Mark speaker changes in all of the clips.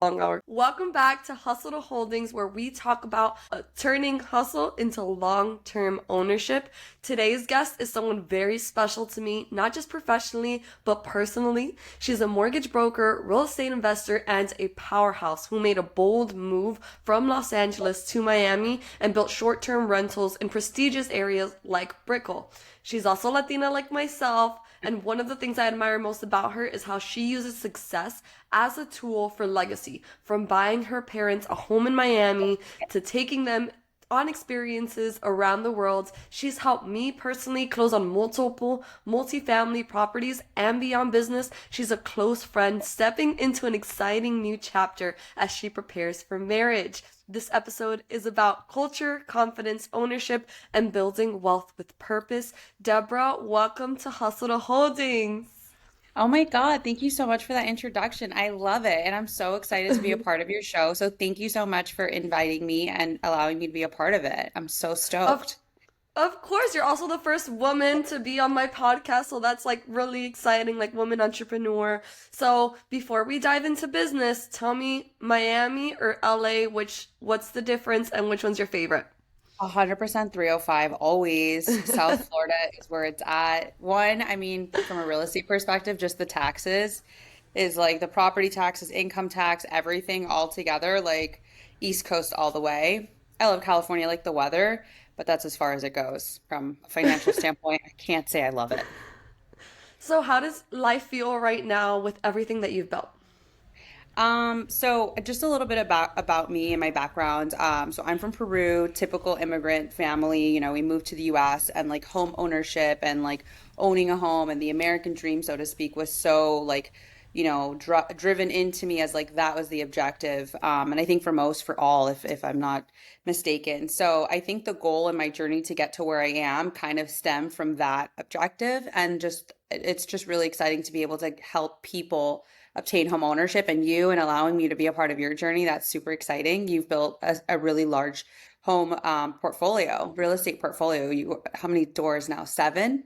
Speaker 1: long hour. Welcome back to Hustle to Holdings, where we talk about turning hustle into long-term ownership. Today's guest is someone very special to me, not just professionally, but personally. She's a mortgage broker, real estate investor, and a powerhouse who made a bold move from Los Angeles to Miami and built short-term rentals in prestigious areas like Brickell. She's also Latina like myself, and one of the things I admire most about her is how she uses success as a tool for legacy, from buying her parents a home in Miami to taking them on experiences around the world. She's helped me personally close on multiple multifamily properties and beyond business. She's a close friend stepping into an exciting new chapter as she prepares for marriage. This episode is about culture, confidence, ownership, and building wealth with purpose. Deborah, welcome to Hustle to Holdings.
Speaker 2: Oh my God, thank you so much for that introduction. I love it. And I'm so excited to be a part of your show. So thank you so much for inviting me and allowing me to be a part of it. I'm so
Speaker 1: Of
Speaker 2: stoked.
Speaker 1: Of course, you're also the first woman to be on my podcast, so that's like really exciting, like woman entrepreneur. So before we dive into business, tell me Miami or LA, what's the difference and which one's your favorite?
Speaker 2: 100% 305 always. South Florida is where it's at. One, I mean, from a real estate perspective, just the taxes is like the property taxes, income tax, everything all together, like East Coast all the way. I love California, like the weather, but that's as far as it goes from a financial standpoint. I can't say I love it.
Speaker 1: So how does life feel right now with everything that you've built?
Speaker 2: So just a little bit about me and my background. So I'm from Peru, typical immigrant family. We moved to the US and like home ownership and like owning a home and the American dream, so to speak, was so like, driven into me as like that was the objective. And I think for most, for all, if I'm not mistaken. So I think the goal in my journey to get to where I am kind of stemmed from that objective, and just it's just really exciting to be able to help people obtain home ownership, and you and allowing me to be a part of your journey. That's super exciting. You've built a really large home portfolio, real estate portfolio. How many doors now? Seven?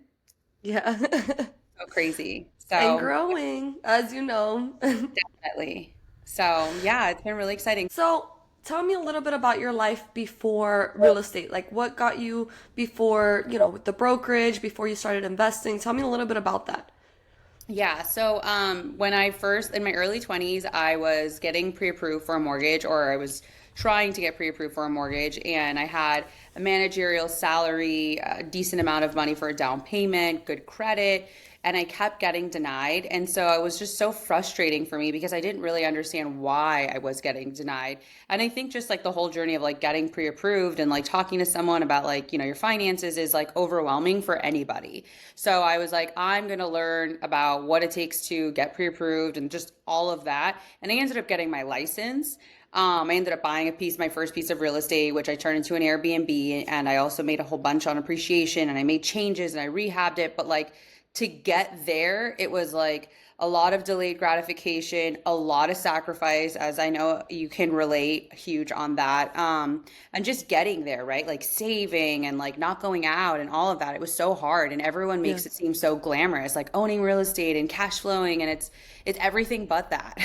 Speaker 1: Yeah.
Speaker 2: So crazy.
Speaker 1: And
Speaker 2: So
Speaker 1: growing, as you know.
Speaker 2: definitely. So yeah, it's been really exciting.
Speaker 1: So tell me a little bit about your life before real estate. Like what got you before, with the brokerage, before you started investing. Tell me a little bit about that.
Speaker 2: Yeah, so when I first in my early 20s, I was getting pre-approved for a mortgage, or I was trying to get pre-approved for a mortgage, and I had a managerial salary, a decent amount of money for a down payment, good credit, and I kept getting denied. And so it was just so frustrating for me because I didn't really understand why I was getting denied. And I think just like the whole journey of like getting pre-approved and like talking to someone about like, your finances is like overwhelming for anybody. So I was like, I'm going to learn about what it takes to get pre-approved and just all of that. And I ended up getting my license. I ended up buying my first piece of real estate, which I turned into an Airbnb. And I also made a whole bunch on appreciation, and I made changes and I rehabbed it. But like to get there, it was like a lot of delayed gratification, a lot of sacrifice, as I know you can relate huge on that. And just getting there, right? Like saving and like not going out and all of that. It was so hard, and everyone makes it
Speaker 1: Yes.
Speaker 2: seem so glamorous, like owning real estate and cash flowing, and it's everything but that.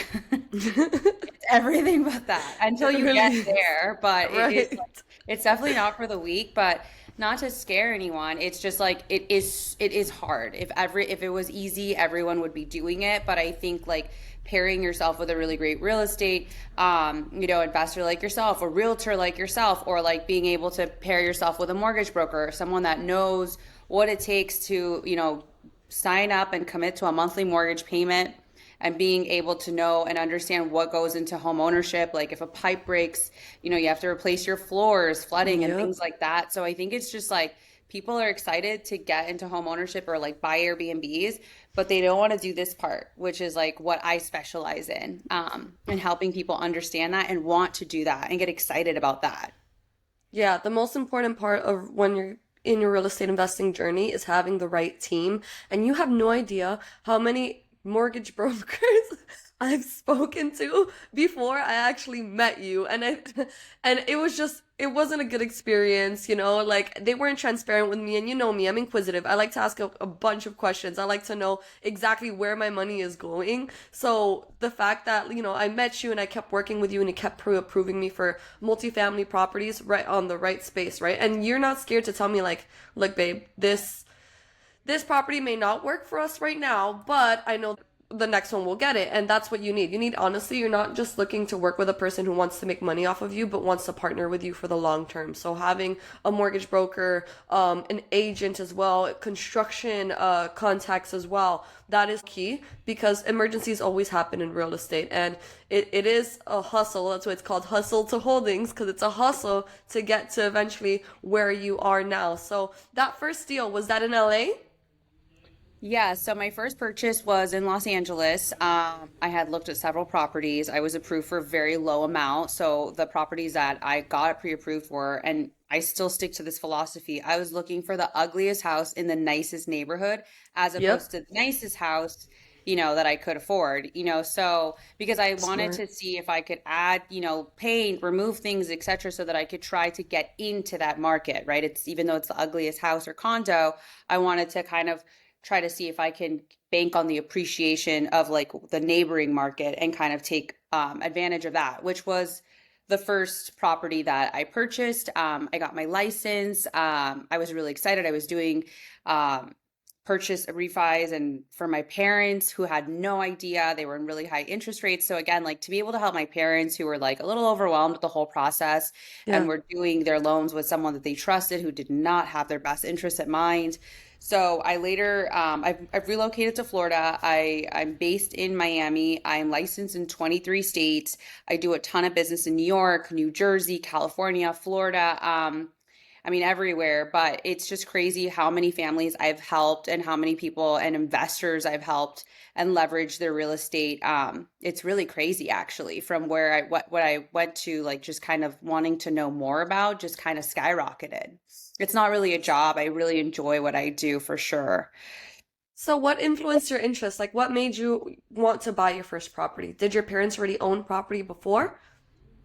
Speaker 2: It's everything but that until
Speaker 1: It
Speaker 2: you
Speaker 1: really
Speaker 2: get
Speaker 1: is.
Speaker 2: there. But it is
Speaker 1: Right.
Speaker 2: like, it's definitely not for the weak, but not to scare anyone. It's just like it is hard. If it was easy, everyone would be doing it. But I think like pairing yourself with a really great real estate investor like yourself, a realtor like yourself, or like being able to pair yourself with a mortgage broker, someone that knows what it takes to, sign up and commit to a monthly mortgage payment, and being able to know and understand what goes into home ownership. Like if a pipe breaks, you have to replace your floors, flooding and
Speaker 1: Yep.
Speaker 2: things like that. So I think it's just like people are excited to get into home ownership or like buy Airbnbs, but they don't want to do this part, which is like what I specialize in, and helping people understand that and want to do that and get excited about that.
Speaker 1: Yeah, the most important part of when you're in your real estate investing journey is having the right team. And you have no idea how many mortgage brokers I've spoken to before I actually met you, and I and it was just it wasn't a good experience, you know, like they weren't transparent with me, and you know me, I'm inquisitive. I like to ask a bunch of questions. I like to know exactly where my money is going. So the fact that, you know, I met you and I kept working with you and you kept approving me for multifamily properties right on the right space, right? And you're not scared to tell me like, look, babe, this property may not work for us right now, but I know the next one will get it. And that's what you need. You need, honestly, you're not just looking to work with a person who wants to make money off of you, but wants to partner with you for the long term. So having a mortgage broker, an agent as well, construction contacts as well, that is key because emergencies always happen in real estate. And it is a hustle. That's why it's called hustle to holdings, because it's a hustle to get to eventually where you are now. So that first deal, was that in LA?
Speaker 2: Yeah, so my first purchase was in Los Angeles. I had looked at several properties. I was approved for a very low amount. So the properties that I got pre-approved for, and I still stick to this philosophy, I was looking for the ugliest house in the nicest neighborhood as opposed
Speaker 1: Yep.
Speaker 2: to the nicest house, that I could afford, so because I wanted
Speaker 1: Smart.
Speaker 2: to see if I could add, paint, remove things, etc., so that I could try to get into that market, right? It's even though it's the ugliest house or condo, I wanted to kind of try to see if I can bank on the appreciation of like the neighboring market and kind of take advantage of that, which was the first property that I purchased. I got my license. I was really excited. I was doing um, purchase refis and for my parents who had no idea, they were in really high interest rates. So again, like to be able to help my parents who were like a little overwhelmed with the whole process and
Speaker 1: Yeah.
Speaker 2: were doing their loans with someone that they trusted who did not have their best interests at mind. So I later, I've relocated to Florida. I'm based in Miami. I'm licensed in 23 states. I do a ton of business in New York, New Jersey, California, Florida. I mean, everywhere, but it's just crazy how many families I've helped and how many people and investors I've helped and leveraged their real estate. It's really crazy actually from where what I went to, like just kind of wanting to know more about, just kind of skyrocketed. It's not really a job. I really enjoy what I do for sure.
Speaker 1: So what influenced your interest? Like what made you want to buy your first property? Did your parents already own property before?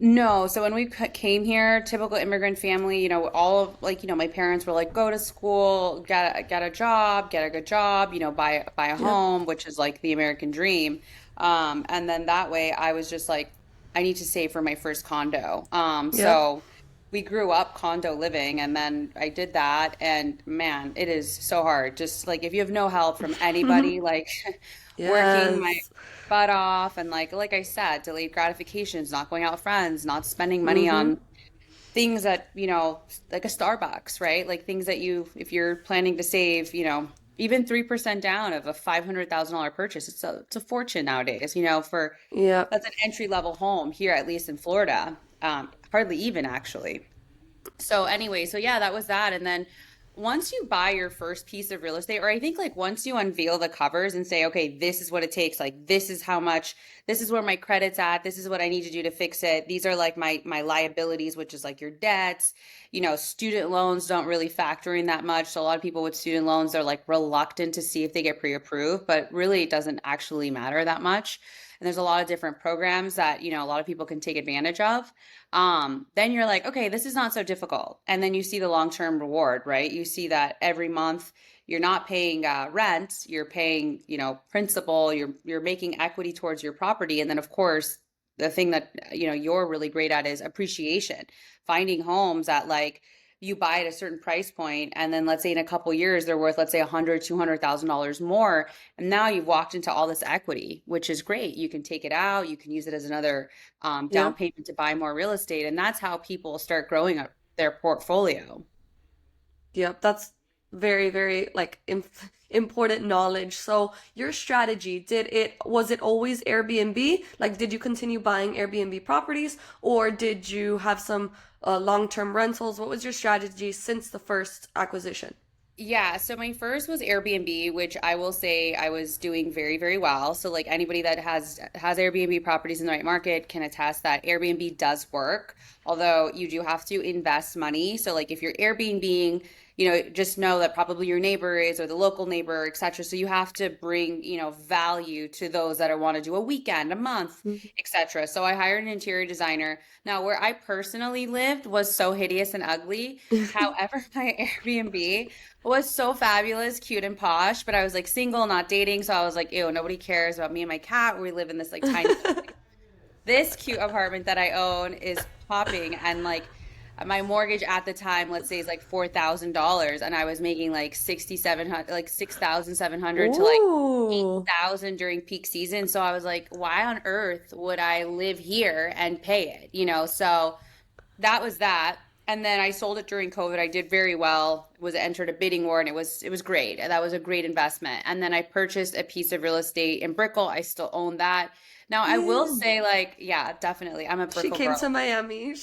Speaker 2: No, so when we came here, typical immigrant family, all of like, my parents were like, go to school, get a job, get a good job, buy a
Speaker 1: Yep.
Speaker 2: home, which is like the American dream. And then that way I was just like, I need to save for my first condo.
Speaker 1: Yep.
Speaker 2: So we grew up condo living and then I did that and man, it is so hard. Just like if you have no help from anybody, like working my
Speaker 1: Yes.
Speaker 2: butt off and like I said, delayed gratifications, not going out with friends, not spending money
Speaker 1: Mm-hmm.
Speaker 2: on things that, like a Starbucks, right? Like things that if you're planning to save, even 3% down of a $500,000 purchase, it's a fortune nowadays, for
Speaker 1: Yep.
Speaker 2: that's an entry level home here, at least in Florida. Hardly even actually. So anyway, so yeah, that was that. And then once you buy your first piece of real estate, or I think like once you unveil the covers and say, okay, this is what it takes, like this is how much, this is where my credit's at, this is what I need to do to fix it. These are like my liabilities, which is like your debts. Student loans don't really factor in that much. So a lot of people with student loans, they're like reluctant to see if they get pre-approved, but really it doesn't actually matter that much. And there's a lot of different programs that, a lot of people can take advantage of. Then you're like, okay, this is not so difficult. And then you see the long-term reward, right? You see that every month you're not paying rent, you're paying, principal, you're making equity towards your property. And then of course, the thing that, you're really great at is appreciation, finding homes that like you buy at a certain price point and then let's say in a couple years they're worth let's say 100 $200,000 more and now you've walked into all this equity, which is great. You can take it out, you can use it as another down
Speaker 1: Yep.
Speaker 2: payment to buy more real estate. And that's how people start growing up their portfolio.
Speaker 1: Yep. That's very, very like important knowledge. So your strategy, was it always Airbnb? Like, did you continue buying Airbnb properties or did you have some long-term rentals? What was your strategy since the first acquisition?
Speaker 2: Yeah, so my first was Airbnb, which I will say I was doing very, very well. So like anybody that has Airbnb properties in the right market can attest that Airbnb does work, although you do have to invest money. So like if you're Airbnb, just know that probably your neighbor is, or the local neighbor, etc. So you have to bring, value to those that want to do a weekend, a month,
Speaker 1: Mhm.
Speaker 2: etc. So I hired an interior designer. Now, where I personally lived was so hideous and ugly. However, my Airbnb was so fabulous, cute, and posh, but I was like single, not dating. So I was like, ew, nobody cares about me and my cat. We live in this like tiny, this cute apartment that I own is popping, and like my mortgage at the time, let's say, is like $4,000, and I was making like 6,700, like 6,700 to like
Speaker 1: Ooh.
Speaker 2: 8,000 during peak season. So I was like, why on earth would I live here and pay it? So that was that. And then I sold it during COVID. I did very well. Was entered a bidding war, and it was great. That was a great investment. And then I purchased a piece of real estate in Brickell. I still own that. Now I will
Speaker 1: Mm.
Speaker 2: say, like, yeah, definitely, I'm a
Speaker 1: She
Speaker 2: Brickell
Speaker 1: came
Speaker 2: girl.
Speaker 1: to Miami.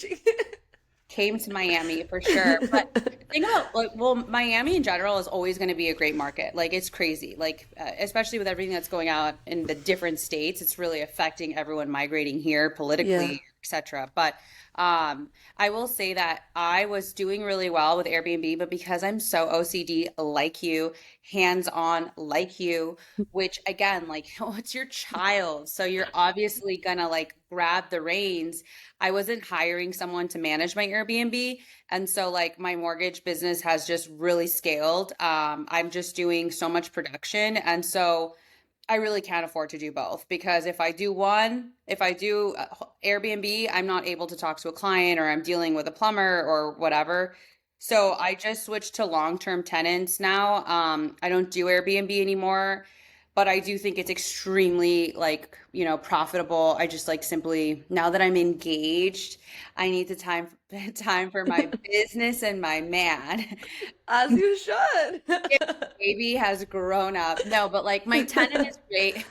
Speaker 2: Came to Miami for sure. But the thing about, like, well, Miami in general is always going to be a great market. Like, it's crazy. Like, especially with everything that's going on in the different states, it's really affecting everyone migrating here
Speaker 1: Yeah.
Speaker 2: politically, etc. But I will say that I was doing really well with Airbnb, but because I'm so OCD like you, hands-on like you, which again, like, it's your child, so you're obviously gonna like grab the reins. I wasn't hiring someone to manage my Airbnb. And so, like, my mortgage business has just really scaled. I'm just doing so much production. And so, I really can't afford to do both, because if I do Airbnb, I'm not able to talk to a client, or I'm dealing with a plumber or whatever. So I just switched to long-term tenants now. I don't do Airbnb anymore, but I do think it's extremely, like, profitable. I just, like, simply, now that I'm engaged, I need the time time for my business and my man.
Speaker 1: As you should.
Speaker 2: Baby has grown up. No, but like my tenant is great.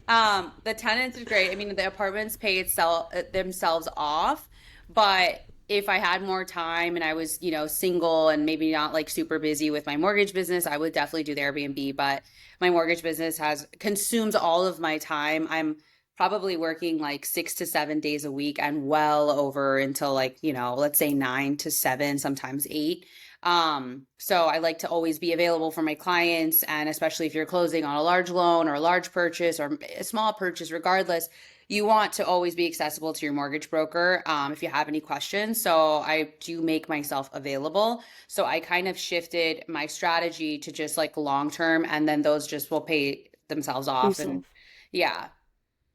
Speaker 2: The tenants is great. I mean, the apartments pay itself themselves off, but if I had more time and I was, single and maybe not like super busy with my mortgage business, I would definitely do the Airbnb. But my mortgage business has consumes all of my time. I'm probably working like 6 to 7 days a week, and well over until, like, let's say 9 to 7, sometimes 8. So I like to always be available for my clients, and especially if you're closing on a large loan or a large purchase or a small purchase, regardless, you want to always be accessible to your mortgage broker, if you have any questions. So I do make myself available. So I kind of shifted my strategy to just like long term, and then those just will pay themselves off. And
Speaker 1: Himself.
Speaker 2: yeah.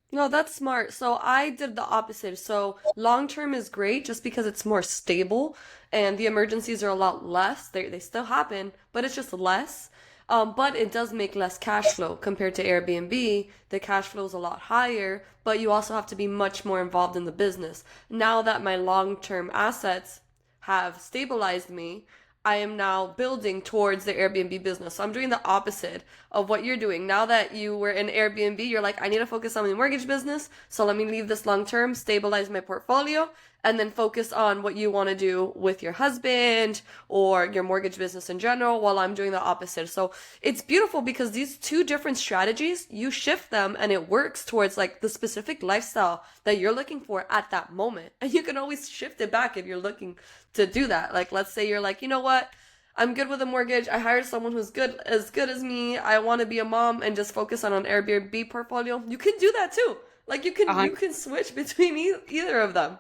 Speaker 1: No, that's smart. So I did the opposite. So long term is great just because it's more stable and the emergencies are a lot less. They still happen, but it's just less. But it does make less cash flow compared to Airbnb. The cash flow is a lot higher, but you also have to be much more involved in the business. Now that my long term assets have stabilized me, I am now building towards the Airbnb business. So I'm doing the opposite of what you're doing. Now that you were in Airbnb, you're like, I need to focus on the mortgage business. So let me leave this long term, stabilize my portfolio, and then focus on what you want to do with your husband or your mortgage business in general, while I'm doing the opposite. So it's beautiful because these two different strategies, you shift them and it works towards like the specific lifestyle that you're looking for at that moment. And you can always shift it back if you're looking to do that. Like, let's say you're like, you know what? I'm good with a mortgage. I hired someone who's good as me. I want to be a mom and just focus on an Airbnb portfolio. You can do that too. Like you can switch between either of them.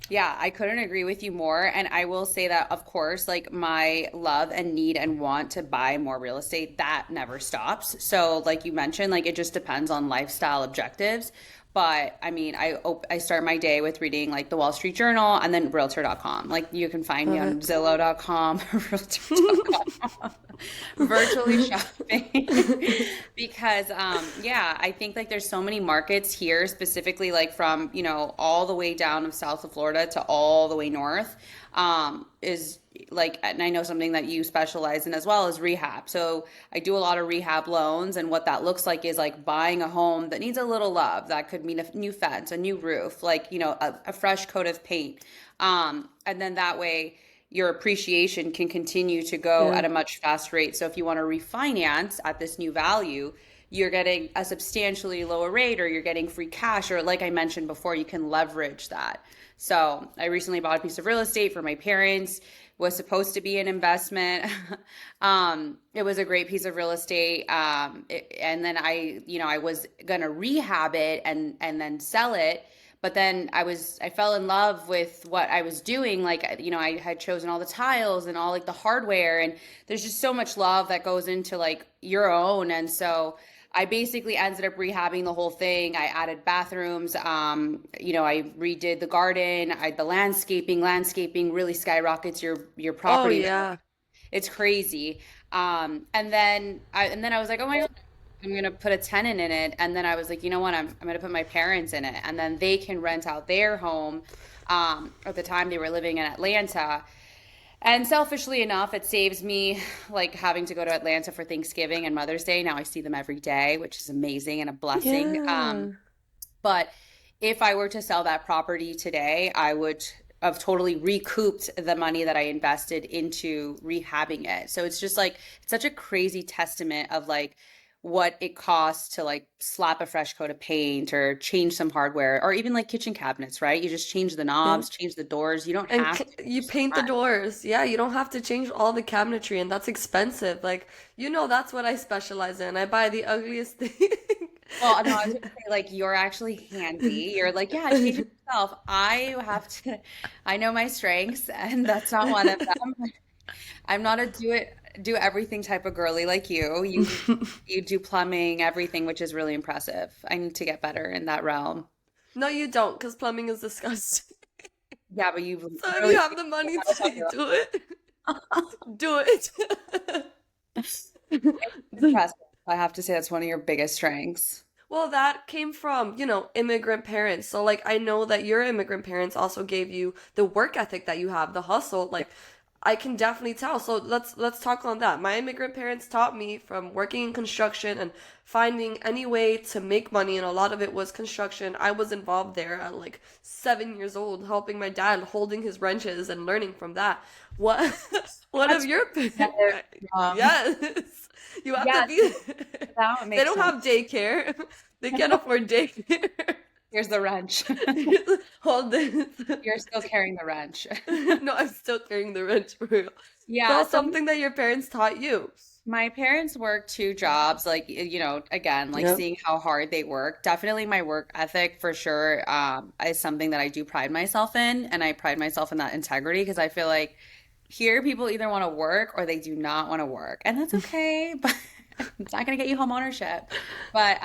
Speaker 2: Yeah, I couldn't agree with you more. And I will say that, of course, like, my love and need and want to buy more real estate, that never stops. So, like you mentioned, like, it just depends on lifestyle objectives. But I mean, I start my day with reading like the Wall Street Journal and then Realtor.com. Like, you can find me
Speaker 1: Love
Speaker 2: on
Speaker 1: it.
Speaker 2: Zillow.com, Realtor.com, virtually shopping. Because yeah, I think like there's so many markets here, specifically like from, all the way down of south of Florida to all the way north, is like, and I know something that you specialize in as well is rehab. So I do a lot of rehab loans, and what that looks like is like buying a home that needs a little love. That could mean a new fence, a new roof, like, a fresh coat of paint. And then that way your appreciation can continue to go
Speaker 1: Yeah.
Speaker 2: at a much fast rate. So if you want to refinance at this new value, you're getting a substantially lower rate, or you're getting free cash, or like I mentioned before, you can leverage that. So I recently bought a piece of real estate for my parents. Was supposed to be an investment. It was a great piece of real estate. And then I was gonna rehab it and then sell it. But then I fell in love with what I was doing. Like, I had chosen all the tiles and all like the hardware, and there's just so much love that goes into like your own. And so I basically ended up rehabbing the whole thing. I added bathrooms. I redid the garden. The landscaping really skyrockets your
Speaker 1: Oh
Speaker 2: property.
Speaker 1: yeah.
Speaker 2: It's crazy. And then I was like, oh my God, I'm gonna put a tenant in it. And then I was like, you know what? I'm gonna put my parents in it, and then they can rent out their home. At the time, they were living in Atlanta. And selfishly enough, it saves me like having to go to Atlanta for Thanksgiving and Mother's Day. Now I see them every day, which is amazing and a blessing.
Speaker 1: Yeah.
Speaker 2: But if I were to sell that property today, I would have totally recouped the money that I invested into rehabbing it. So it's just like, it's such a crazy testament of like what it costs to like slap a fresh coat of paint or change some hardware, or even like kitchen cabinets, right? You just change the
Speaker 1: Yeah.
Speaker 2: knobs, change the doors. You don't
Speaker 1: And
Speaker 2: have to
Speaker 1: you
Speaker 2: change so
Speaker 1: paint the
Speaker 2: much.
Speaker 1: doors. Yeah, you don't have to change all the cabinetry, and that's expensive. Like, that's what I specialize in. I buy the ugliest thing.
Speaker 2: Well, no, I was gonna say like you're actually handy. You're like, yeah, change it yourself. I know my strengths, and that's not one of them. I'm not a do everything type of girly like you. You do plumbing, everything, which is really impressive. I need to get better in that realm.
Speaker 1: No, you don't, because plumbing is disgusting.
Speaker 2: Yeah, but you've
Speaker 1: So if you
Speaker 2: literally
Speaker 1: have the
Speaker 2: figured
Speaker 1: money
Speaker 2: out how to
Speaker 1: to
Speaker 2: do
Speaker 1: do it, do it.
Speaker 2: it. It's impressive. I have to say that's one of your biggest strengths.
Speaker 1: Well, that came from, immigrant parents. So, like, I know that your immigrant parents also gave you the work ethic that you have, the hustle.
Speaker 2: Yeah.
Speaker 1: Like, I can definitely tell. So let's talk on that. My immigrant parents taught me from working in construction and finding any way to make money, and a lot of it was construction. I was involved there at like 7 years old, helping my dad holding his wrenches and learning from that. What one of
Speaker 2: That's
Speaker 1: your
Speaker 2: better.
Speaker 1: yes. You have to
Speaker 2: Yeah,
Speaker 1: be
Speaker 2: now it
Speaker 1: they
Speaker 2: makes
Speaker 1: don't
Speaker 2: sense.
Speaker 1: have daycare. They can't afford daycare.
Speaker 2: Here's the wrench.
Speaker 1: Hold this.
Speaker 2: You're still carrying the wrench.
Speaker 1: No, I'm still carrying the wrench for real.
Speaker 2: Yeah,
Speaker 1: So
Speaker 2: so
Speaker 1: something that your parents taught you.
Speaker 2: my parents work two jobs, like, again, like
Speaker 1: Yep.
Speaker 2: seeing how hard they work. Definitely my work ethic for sure, is something that I do pride myself in, and I pride myself in that integrity because I feel like here people either want to work or they do not want to work, and that's okay, but it's not going to get you home ownership. But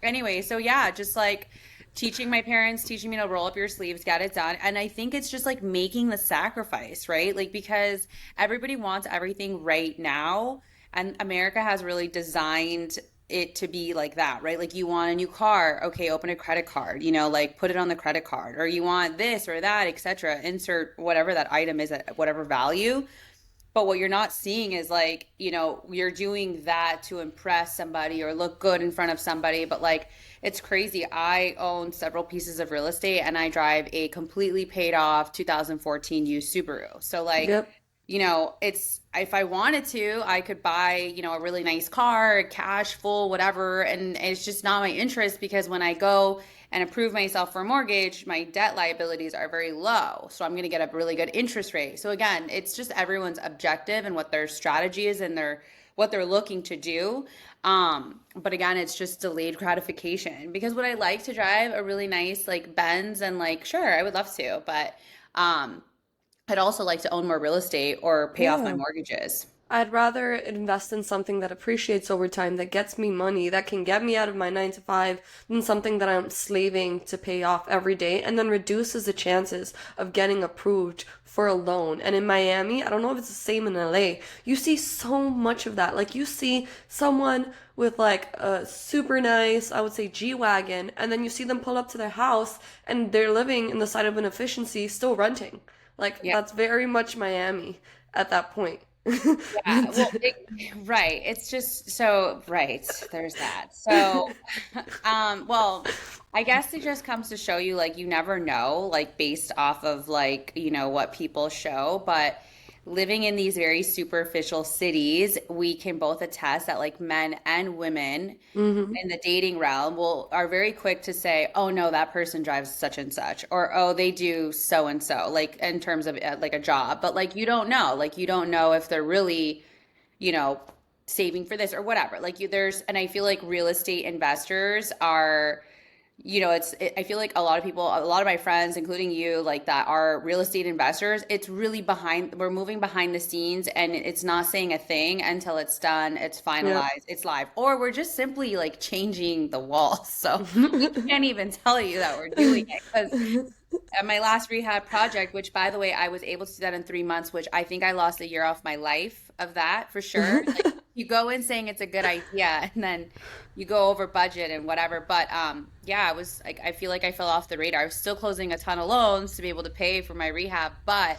Speaker 2: anyway, so yeah, just like teaching me to roll up your sleeves, get it done. And I think it's just like making the sacrifice, right? Like because everybody wants everything right now, and America has really designed it to be like that, right? Like you want a new car, okay, open a credit card, like put it on the credit card, or you want this or that, etc. Insert whatever that item is at whatever value. But what you're not seeing is like, you're doing that to impress somebody or look good in front of somebody. But like, it's crazy. I own several pieces of real estate and I drive a completely paid off 2014 used Subaru. So like,
Speaker 1: Yep.
Speaker 2: it's if I wanted to, I could buy, a really nice car, cash, full, whatever. And it's just not my interest because when I go and approve myself for a mortgage, my debt liabilities are very low. So I'm going to get a really good interest rate. So again, it's just everyone's objective and what their strategy is and what they're looking to do. But again, it's just delayed gratification because would I like to drive a really nice like Benz and like, sure, I would love to, but um, I'd also like to own more real estate or pay off my
Speaker 1: Yeah.
Speaker 2: mortgages.
Speaker 1: I'd rather invest in something that appreciates over time, that gets me money, that can get me out of my 9 to 5, than something that I'm slaving to pay off every day and then reduces the chances of getting approved for a loan. And in Miami, I don't know if it's the same in LA, you see so much of that. Like you see someone with like a super nice, I would say G-Wagon, and then you see them pull up to their house and they're living in the side of an efficiency, still renting. Like
Speaker 2: Yeah.
Speaker 1: that's very much Miami at that point.
Speaker 2: Yeah, well, right. It's just so, right. There's that. So, well, I guess it just comes to show you, like, you never know, like, based off of, like, what people show. But, living in these very superficial cities, we can both attest that like men and women
Speaker 1: Hmm.
Speaker 2: in the dating realm will are very quick to say, "Oh no, that person drives such and such," or "Oh, they do so and so," like in terms of like a job. But like you don't know if they're really, you know, saving for this or whatever. Like you, there's, and I feel like real estate investors are, I feel like a lot of people, a lot of my friends, including you, like that are real estate investors, it's really we're moving behind the scenes and it's not saying a thing until it's done, it's
Speaker 1: Yeah.
Speaker 2: finalized, it's live, or we're just simply like changing the walls. So we can't even tell you that we're doing it because at my last rehab project, which by the way, I was able to do that in 3 months, which I think I lost a year off my life of that for sure. Like you go in saying it's a good idea and then you go over budget and whatever. But yeah, I was like, I feel like I fell off the radar. I was still closing a ton of loans to be able to pay for my rehab, but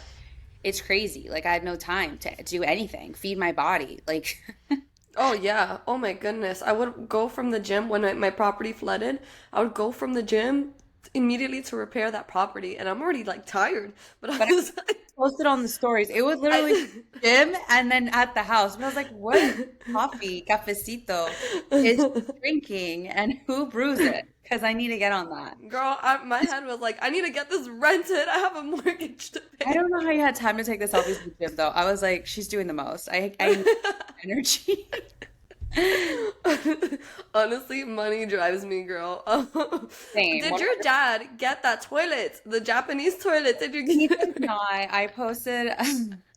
Speaker 2: it's crazy. Like I had no time to do anything, feed my body. Like,
Speaker 1: Oh yeah. Oh my goodness. I would go from the gym when my property flooded. I would go from the gym immediately to repair that property, and I'm already like tired. But I
Speaker 2: but
Speaker 1: was like,
Speaker 2: posted on the stories. It was literally
Speaker 1: I,
Speaker 2: gym and then at the house. And I was like, what coffee, cafecito is drinking and who brews it? Because I need to get on that.
Speaker 1: girl, my head was like, I need to get this rented. I have a mortgage to
Speaker 2: I
Speaker 1: pay.
Speaker 2: don't know how you had time to take the selfies in the gym though. I was like, she's doing the most. I need energy.
Speaker 1: Honestly, money drives me, girl.
Speaker 2: Same.
Speaker 1: Did your dad get that toilet? The Japanese toilet? Did you
Speaker 2: He
Speaker 1: get
Speaker 2: did not. I posted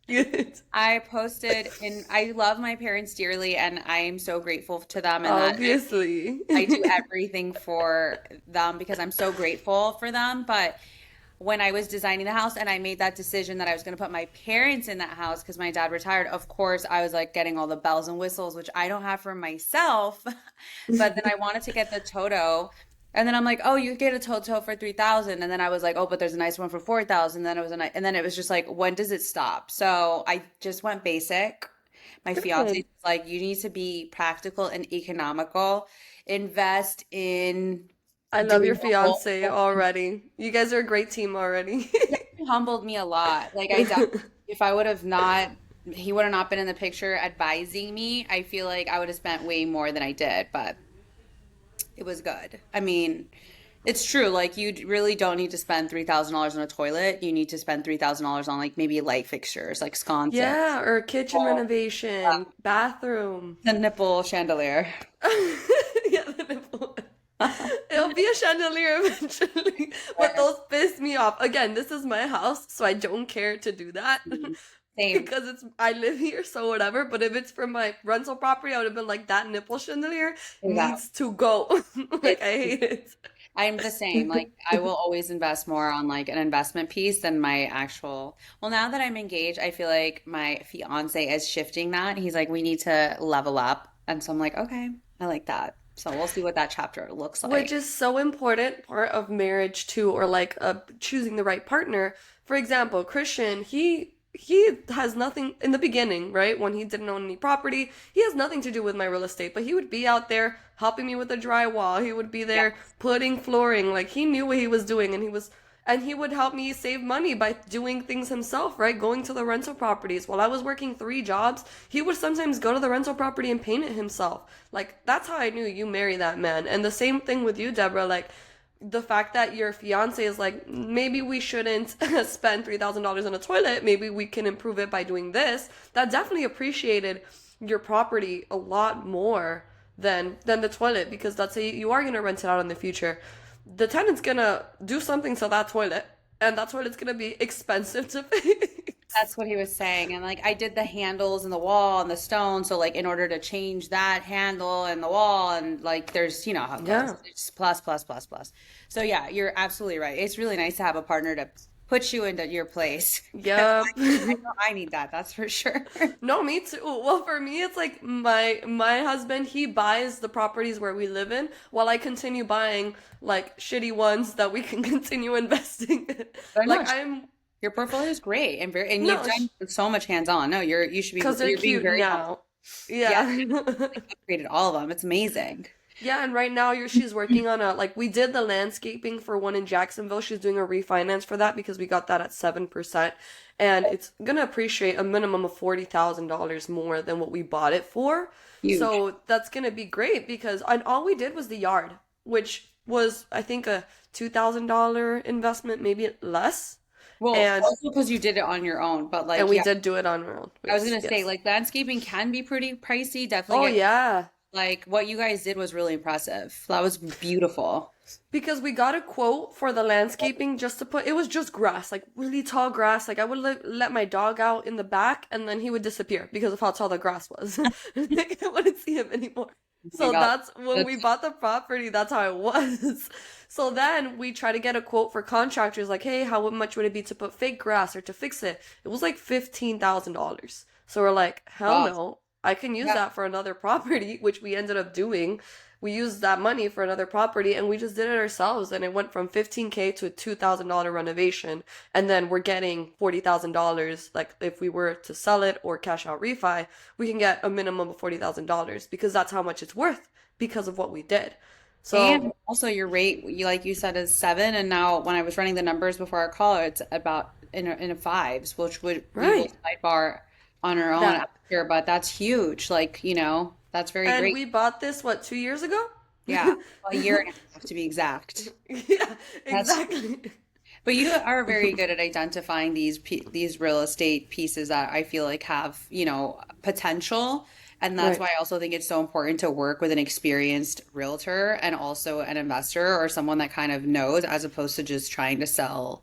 Speaker 1: it?
Speaker 2: I posted and I love my parents dearly and I am so grateful to them and that
Speaker 1: Obviously.
Speaker 2: I do everything for them because I'm so grateful for them. But when I was designing the house and I made that decision that I was going to put my parents in that house because my dad retired, of course, I was like getting all the bells and whistles, which I don't have for myself. But then I wanted to get the Toto. And then I'm like, oh, you get a Toto for 3,000. And then I was like, oh, but there's a nice one for 4,000. Then it was and then it was just like, when does it stop? So I just went basic. My fiance
Speaker 1: Good.
Speaker 2: is like, you need to be practical and economical. Invest in
Speaker 1: I love your
Speaker 2: doing the whole.
Speaker 1: fiance already. You guys are a great team already.
Speaker 2: He humbled me a lot. Like if I would have not, he would have not been in the picture advising me. I feel like I would have spent way more than I did, but it was good. I mean, it's true. Like you really don't need to spend $3,000 on a toilet. You need to spend $3,000 on like maybe light fixtures, like sconces,
Speaker 1: Yeah, or kitchen renovation, bathroom.
Speaker 2: the nipple chandelier.
Speaker 1: Yeah, the nipple. It'll be a chandelier eventually, but those piss me off. Again, this is my house, so I don't care to do that
Speaker 2: Same.
Speaker 1: because I live here, so whatever. But if it's for my rental property, I would have been like that nipple chandelier
Speaker 2: Exactly.
Speaker 1: needs to go. Like I hate it.
Speaker 2: I'm the same. Like I will always invest more on like an investment piece than my actual. Well, now that I'm engaged, I feel like my fiance is shifting that. He's like, we need to level up. And so I'm like, okay, I like that. So we'll see what that chapter looks
Speaker 1: Which
Speaker 2: like.
Speaker 1: is so important part of marriage too, or like choosing the right partner. For example, Christian, he has nothing in the beginning, right? When he didn't own any property, he has nothing to do with my real estate, but he would be out there helping me with the drywall. He would be
Speaker 2: Yeah.
Speaker 1: there putting flooring. Like he knew what he was doing, and he would help me save money by doing things himself, right? Going to the rental properties. While I was working 3 jobs, he would sometimes go to the rental property and paint it himself. Like, that's how I knew you marry that man. And the same thing with you, Deborah. Like, the fact that your fiance is like, maybe we shouldn't spend $3,000 on a toilet. Maybe we can improve it by doing this. That definitely appreciated your property a lot more than the toilet because let's say you are going to rent it out in the future, the tenant's gonna do something to that toilet, and that toilet's gonna be expensive to fix.
Speaker 2: That's what he was saying. And like I did the handles and the wall and the stone. So like in order to change that handle and the wall and like there's you know how it goes.
Speaker 1: Yeah.
Speaker 2: It's plus plus plus plus. So yeah, you're absolutely right. It's really nice to have a partner to put you into your place. 'Cause
Speaker 1: Yep.
Speaker 2: I know I need that, that's for sure.
Speaker 1: No, me too. Well, for me, it's like my husband, he buys the properties where we live in, while I continue buying like shitty ones that we can continue investing in.
Speaker 2: But no,
Speaker 1: Like I'm
Speaker 2: your portfolio is great and very and you've
Speaker 1: no,
Speaker 2: done so much hands-on. No, you should be
Speaker 1: because they're
Speaker 2: you're being
Speaker 1: cute
Speaker 2: very humble.
Speaker 1: now.
Speaker 2: Yeah,
Speaker 1: Yeah.
Speaker 2: you upgraded all of them. It's amazing.
Speaker 1: Yeah, and right now she's working on a like we did the landscaping for one in Jacksonville. She's doing a refinance for that because we got that at 7%, and it's gonna appreciate a minimum of $40,000 more than what we bought it for.
Speaker 2: Huge.
Speaker 1: So that's gonna be great because and all we did was the yard, which was I think a $2,000 investment, maybe less.
Speaker 2: Well,
Speaker 1: And
Speaker 2: also because you did it on your own, but
Speaker 1: and
Speaker 2: like,
Speaker 1: we
Speaker 2: yeah,
Speaker 1: did do it on our own.
Speaker 2: I was
Speaker 1: Yes,
Speaker 2: gonna say
Speaker 1: yes.
Speaker 2: like landscaping can be pretty pricey. Definitely
Speaker 1: Oh
Speaker 2: get
Speaker 1: yeah.
Speaker 2: like what you guys did was really impressive. That was beautiful.
Speaker 1: Because we got a quote for the landscaping just to put, it was just grass, like really tall grass. Like I would let my dog out in the back and then he would disappear because of how tall the grass was. Like, I wouldn't see him anymore.
Speaker 2: Oh my
Speaker 1: So
Speaker 2: God.
Speaker 1: that's when we
Speaker 2: That's
Speaker 1: bought the property, that's how it was. So then we try to get a quote for contractors like, hey, how much would it be to put fake grass or to fix it? It was like $15,000. So we're like, hell
Speaker 2: wow.
Speaker 1: no, I can use
Speaker 2: Yeah.
Speaker 1: that for another property, which we ended up doing. We used that money for another property and we just did it ourselves and it went from 15K to a $2,000 renovation, and then we're getting $40,000. Like if we were to sell it or cash out refi, we can get a minimum of $40,000 because that's how much it's worth because of what we did. So
Speaker 2: And also your rate, you like you said, is 7, and now when I was running the numbers before our call, it's about in a fives, which would we will
Speaker 1: right,
Speaker 2: sidebar on our own
Speaker 1: that
Speaker 2: after, but that's huge. Like, that's very
Speaker 1: and
Speaker 2: great.
Speaker 1: we bought this what 2 years ago?
Speaker 2: Yeah, a year and a half to be exact.
Speaker 1: Yeah,
Speaker 2: That's
Speaker 1: exactly.
Speaker 2: But you are very good at identifying these real estate pieces that I feel like have, potential. And that's
Speaker 1: Right.
Speaker 2: why I also think it's so important to work with an experienced realtor and also an investor or someone that kind of knows, as opposed to just trying to sell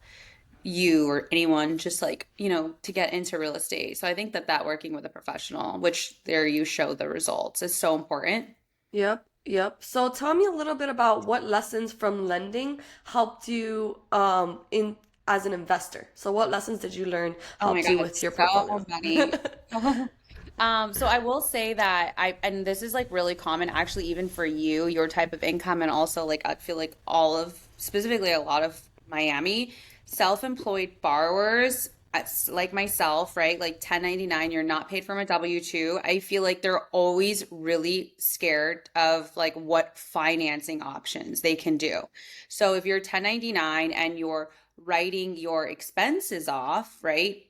Speaker 2: you or anyone just like, to get into real estate. So I think that working with a professional, which there you show the results, is so important.
Speaker 1: Yep, yep. So tell me a little bit about what lessons from lending helped you in as an investor. So what lessons did you learn
Speaker 2: Oh my
Speaker 1: helped you
Speaker 2: God,
Speaker 1: with your
Speaker 2: so
Speaker 1: portfolio?
Speaker 2: many. So I will say that and this is like really common actually even for you, your type of income, and also like I feel like specifically a lot of Miami self-employed borrowers, like myself, right? Like 1099, you're not paid from a W-2. I feel like they're always really scared of like what financing options they can do. So if you're 1099 and you're writing your expenses off, right?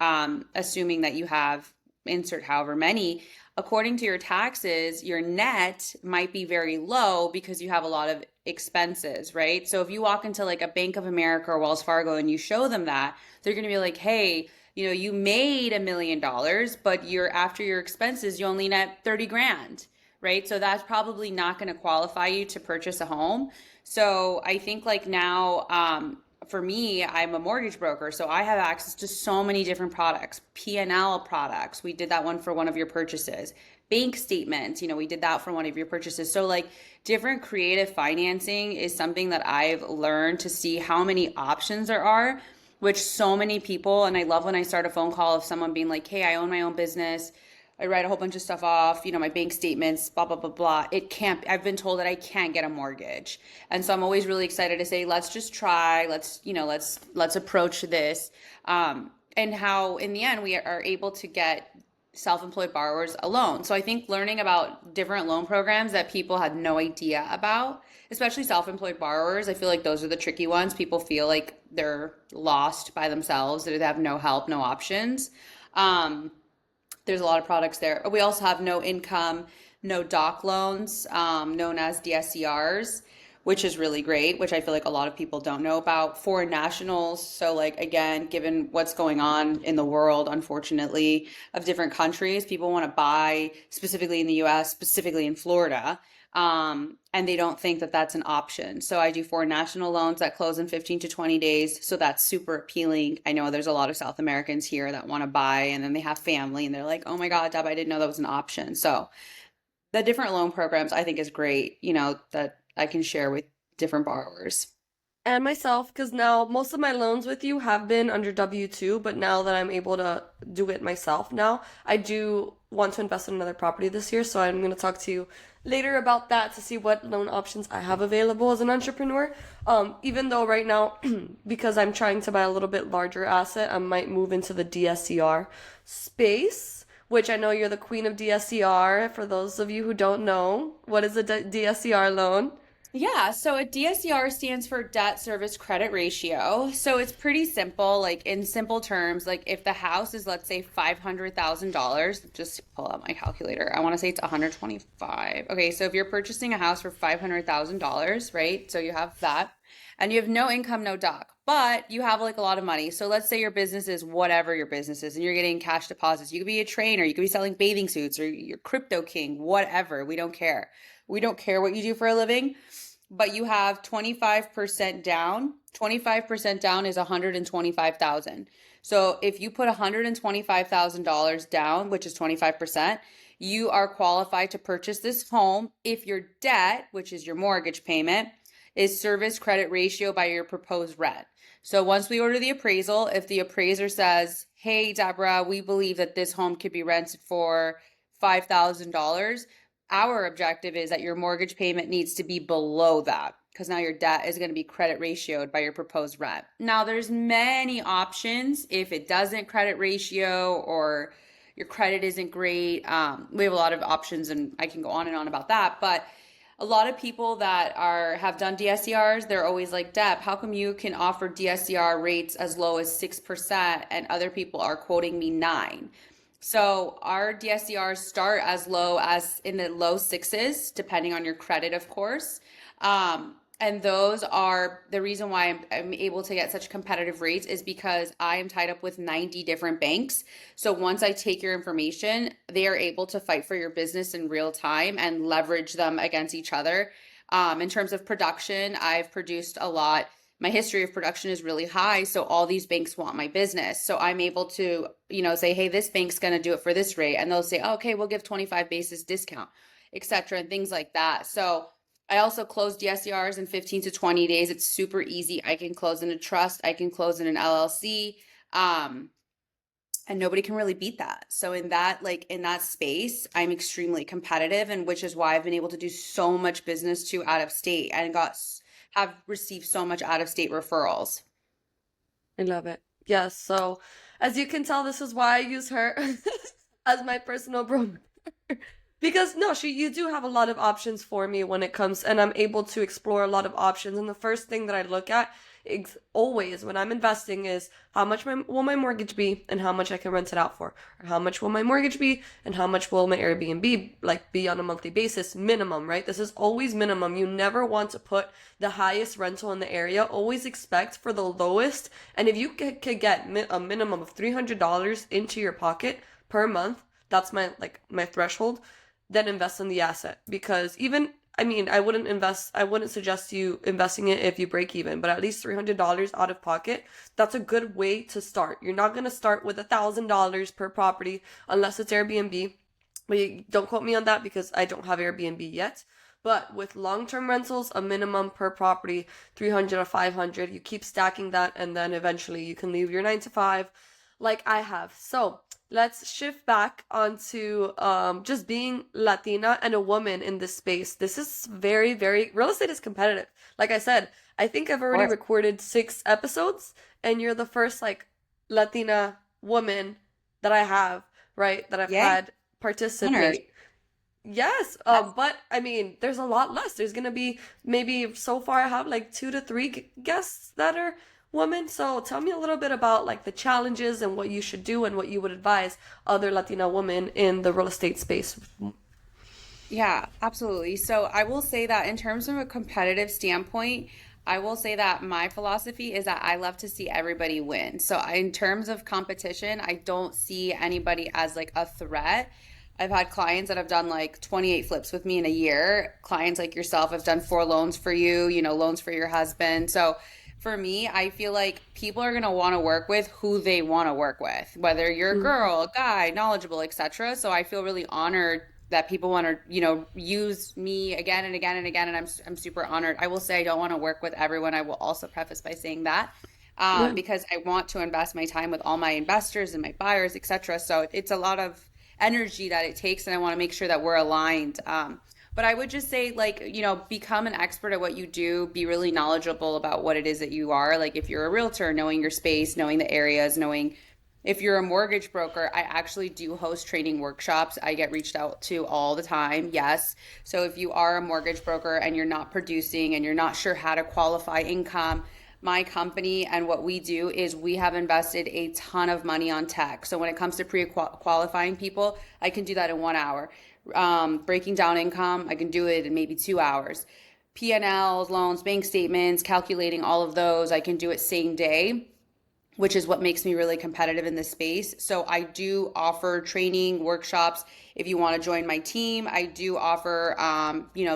Speaker 2: Assuming that you have insert however many, according to your taxes, your net might be very low because you have a lot of expenses, right? So if you walk into like a Bank of America or Wells Fargo and you show them that, they're going to be like, hey, you made $1 million, but after your expenses, you only net 30 grand, right? So that's probably not going to qualify you to purchase a home. So I think like now, for me, I'm a mortgage broker, so I have access to so many different products, P&L products. We did that one for one of your purchases. Bank statements, we did that for one of your purchases. So like different creative financing is something that I've learned to see how many options there are, which so many people, and I love when I start a phone call of someone being like, hey, I own my own business. I write a whole bunch of stuff off, my bank statements, blah, blah, blah, blah. I've been told that I can't get a mortgage. And so I'm always really excited to say, let's just try, let's approach this. And how in the end we are able to get self-employed borrowers a loan. So I think learning about different loan programs that people had no idea about, especially self-employed borrowers, I feel like those are the tricky ones. People feel like they're lost by themselves, that they have no help, no options. Um, there's a lot of products there. We also have no income, no doc loans, known as DSCRs, which is really great, which I feel like a lot of people don't know about. Foreign nationals. So, like, again, given what's going on in the world, unfortunately, of different countries, people want to buy specifically in the US, specifically in Florida. And they don't think that that's an option. So I do foreign national loans that close in 15 to 20 days. So that's super appealing. I know there's a lot of South Americans here that want to buy and then they have family and they're like, oh my God, Deb, I didn't know that was an option. So the different loan programs I think is great, that I can share with different borrowers.
Speaker 1: And myself, because now most of my loans with you have been under W-2, but now that I'm able to do it myself now, I do want to invest in another property this year, so I'm going to talk to you later about that to see what loan options I have available as an entrepreneur. Even though right now, because I'm trying to buy a little bit larger asset, I might move into the DSCR space, which I know you're the queen of DSCR. For those of you who don't know, what is a DSCR loan?
Speaker 2: Yeah, so a DSCR stands for debt service credit ratio. So it's pretty simple, like in simple terms, like if the house is, let's say, $500,000, just pull out my calculator. I want to say it's 125. Okay, so if you're purchasing a house for $500,000, right? So you have that, and you have no income, no doc, but you have like a lot of money. So let's say your business is whatever your business is, and you're getting cash deposits. You could be a trainer, you could be selling bathing suits, or you're crypto king, whatever. We don't care. We don't care what you do for a living, but you have 25% down. 25% down is 125,000. So if you put $125,000 down, which is 25%, you are qualified to purchase this home if your debt, which is your mortgage payment, is service credit ratio by your proposed rent. So once we order the appraisal, if the appraiser says, "Hey, Deborah, we believe that this home could be rented for $5,000, our objective is that your mortgage payment needs to be below that, because now your debt is going to be credit ratioed by your proposed rent." Now, there's many options if it doesn't credit ratio or your credit isn't great. We have a lot of options, and I can go on and on about that. But a lot of people that have done DSCRs, they're always like, "Deb, how come you can offer DSCR rates as low as 6% and other people are quoting me 9?" So our DSCRs start as low as in the low sixes, depending on your credit, of course. And those are the reason why I'm able to get such competitive rates, is because I am tied up with 90 different banks. So once I take your information, they are able to fight for your business in real time and leverage them against each other. In terms of production, I've produced a lot. My history of production is really high, so all these banks want my business. So I'm able to, say, "Hey, this bank's going to do it for this rate," and they'll say, "Oh, okay, we'll give 25 basis discount," etc., and things like that. So I also close DSCRs in 15 to 20 days. It's super easy. I can close in a trust, I can close in an LLC, and nobody can really beat that. So in that space, I'm extremely competitive, and which is why I've been able to do so much business to out of state and have received so much out of state referrals.
Speaker 1: I love it. Yes, so as you can tell, this is why I use her as my personal broker. Because no, you do have a lot of options for me when it comes, and I'm able to explore a lot of options. And the first thing that I look at always when I'm investing is how much will my mortgage be and how much I can rent it out for, or how much will my mortgage be and how much will my Airbnb be on a monthly basis minimum, right? This is always minimum. You never want to put the highest rental in the area. Always expect for the lowest. And if you could get a minimum of $300 into your pocket per month, that's my threshold, then invest in the asset. Because I wouldn't suggest you investing it if you break even, but at least $300 out of pocket, that's a good way to start. You're not going to start with $1,000 per property unless it's Airbnb. But don't quote me on that because I don't have Airbnb yet. But with long-term rentals, a minimum per property, 300 or 500, you keep stacking that, and then eventually you can leave your 9 to 5 like I have. So let's shift back onto just being Latina and a woman in this space. This is very, very, real estate is competitive. Like I said, I think I've already recorded 6 episodes, and you're the first Latina woman that I have, right? That I've had participate. Yes, but there's a lot less. There's gonna be maybe so far I have 2 to 3 guests that are women. So tell me a little bit about the challenges and what you should do and what you would advise other Latina women in the real estate space.
Speaker 2: Yeah, absolutely. So I will say that in terms of a competitive standpoint, I will say that my philosophy is that I love to see everybody win. So in terms of competition, I don't see anybody as a threat. I've had clients that have done 28 flips with me in a year. Clients like yourself have done 4 loans for you, loans for your husband. So for me, I feel like people are going to want to work with who they want to work with, whether you're a girl, a guy, knowledgeable, etc. So I feel really honored that people want to, use me again and again and again. And I'm super honored. I will say I don't want to work with everyone. I will also preface by saying that. Because I want to invest my time with all my investors and my buyers, etc. So it's a lot of energy that it takes, and I want to make sure that we're aligned. But I would just say, become an expert at what you do. Be really knowledgeable about what it is that you are. If you're a realtor, knowing your space, knowing the areas, knowing If you're a mortgage broker, I actually do host training workshops. I get reached out to all the time. Yes. So if you are a mortgage broker and you're not producing and you're not sure how to qualify income, my company and what we do is we have invested a ton of money on tech. So when it comes to pre-qualifying people, I can do that in 1 hour. Breaking down income, I can do it in maybe 2 hours. P&Ls, loans, bank statements, calculating all of those, I can do it same day, which is what makes me really competitive in this space. So I do offer training workshops. If you want to join my team, I do offer,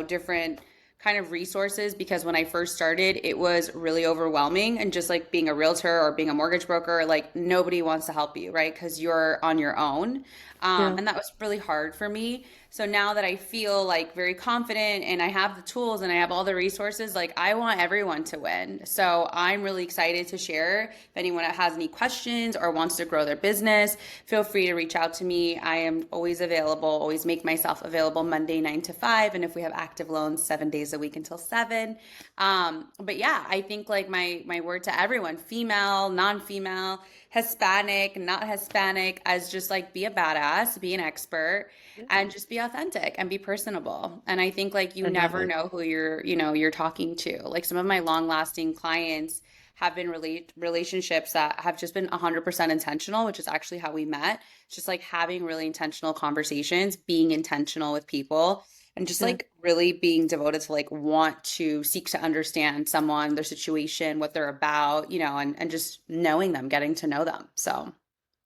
Speaker 2: different kind of resources, because when I first started, it was really overwhelming. And just like being a realtor or being a mortgage broker, like nobody wants to help you, right? Because you're on your own.
Speaker 1: Yeah.
Speaker 2: And that was really hard for me. So now that I feel like very confident and I have the tools and I have all the resources, like I want everyone to win. So I'm really excited to share. If anyone has any questions or wants to grow their business, feel free to reach out to me. I am always available, always make myself available Monday 9 to 5. And if we have active loans, 7 days a week until 7. But yeah, I think like my word to everyone, female, non-female, Hispanic, not Hispanic, as just like be a badass, be an expert, and just be authentic and be personable. And I think like you
Speaker 1: I love
Speaker 2: never
Speaker 1: it.
Speaker 2: know who you're talking to. Like some of my long-lasting clients have been relationships that have just been 100% intentional, which is actually how we met. It's just like having really intentional conversations, being intentional with people, and just
Speaker 1: Yeah.
Speaker 2: like really being devoted to like want to seek to understand someone, their situation, what they're about, and just knowing them, getting to know them. So